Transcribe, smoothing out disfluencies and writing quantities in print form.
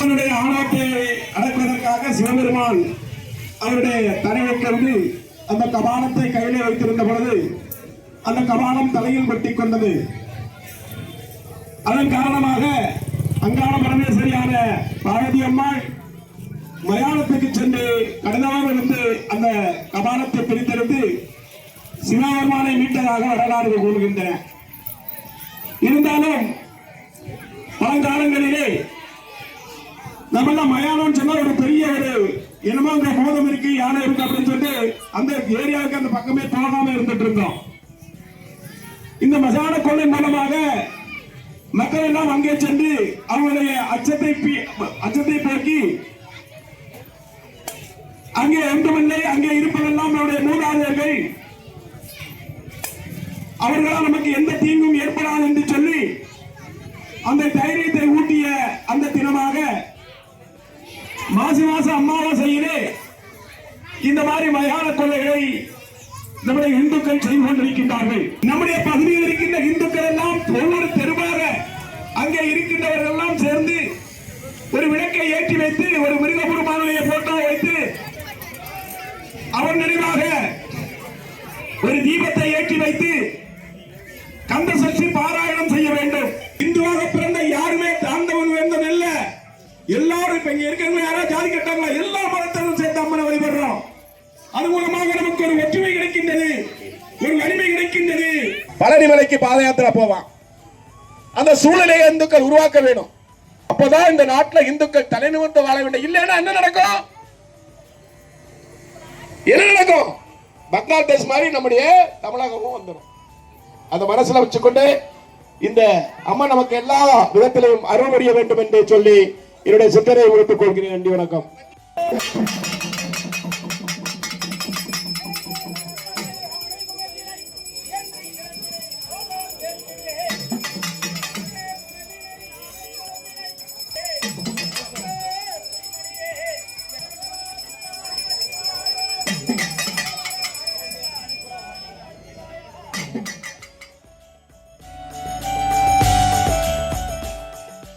சிவபெருமானுடைய ஆணவத்தை அடக்குவதற்காக சிவபெருமான் அவருடைய தலையிலிருந்து அந்த கபாலத்தை கையிலே வைத்திருந்த பொழுது அந்த கபாலம் தலையில் பற்றி கொண்டது. அதன் காரணமாக அங்காள பரமேஸ்வரியான பார்வதி அம்மாள் மயானத்துக்கு சென்று கடந்தவாறு இருந்து அந்த கபாலத்தை பிரித்தெடுத்து சிவபெருமானை மீட்டதாக வரலாறு கூறுகின்றன. இருந்தாலும் பழங்காலங்களிலே நம்மெல்லாம் மயானம் சொன்னா ஒரு பெரிய ஒரு என்னமோ அங்க மோதம் இருக்கு, யானை இருக்கு அப்படின்னு சொல்லிட்டு அந்த ஏரியாவுக்கு அந்த பக்கமே போகாம இருந்துட்டு இருந்தோம். இந்த மசான கொள்ளை மூலமாக மக்கள் எல்லாம் அங்கே சென்று அவங்களுடைய அச்சத்தை போக்கி அங்கே ஒன்றுமில்லை, அங்கே இருப்பதெல்லாம் நம்முடைய மூதாதையர்கள், அவர்களால் நமக்கு எந்த தீங்கும் ஏற்படாது என்று சொல்லி அந்த தைரியத்தை ஊட்டிய அந்த தினமாக மாசி மாசம் அமாவாசையிலே இந்த மாதிரி மயான கொள்ளைகளை நம்முடைய இந்துக்கள் செய்து கொண்டிருக்கின்றார்கள். நம்முடைய பகுதியில் இருக்கின்ற இந்துக்கள் எல்லாம் ஒவ்வொரு தெருவாக அங்கே இருக்கின்றவர்கள் எல்லாம் சேர்ந்து ஒரு விளக்கை ஏற்றி வைத்து ஒரு மிருகபெருமானுடைய போட்டோ வைத்து அவர் நினைவாக ஒரு தீபத்தை ஏற்றி வைத்து கந்த சஷ்டி பாராயணம் செய்ய வேண்டும். இந்துவாக பிறந்த யாருமே தாழ்ந்தவன் வேந்தன் அல்ல. எல்லாரும் இப்ப இங்க இருக்கிறவங்க யாராவது ஜாதி கட்டாங்களா? எல்லா மதத்திலும் சேர்த்து அம்மனை வழிபடுறோம். அது மூலமாக நமக்கு ஒரு ஒற்றுமை கிடைக்கின்றது, ஒரு வலிமை கிடைக்கின்றது. பழனிமலைக்கு பாத யாத்திரை போவான். அந்த சூழ்நிலையை இந்துக்கள் உருவாக்க வேண்டும். அப்பதான் இந்த நாட்டில் இந்துக்கள் தலை நிமிர்ந்து வாழ வேண்டும். இல்லைன்னா என்ன நடக்கும்? என்ன நடக்கும்? பங்களாதேஷ் மாதிரி நம்முடைய தமிழகமும் வந்துடும். அந்த மனசுல வச்சுக்கொண்டு இந்த அம்மா நமக்கு எல்லா விதத்திலையும் அருள் புரிய வேண்டும் என்று சொல்லி என்னுடைய சித்தரை உழைத்துக் கொள்கிறேன். நன்றி, வணக்கம்.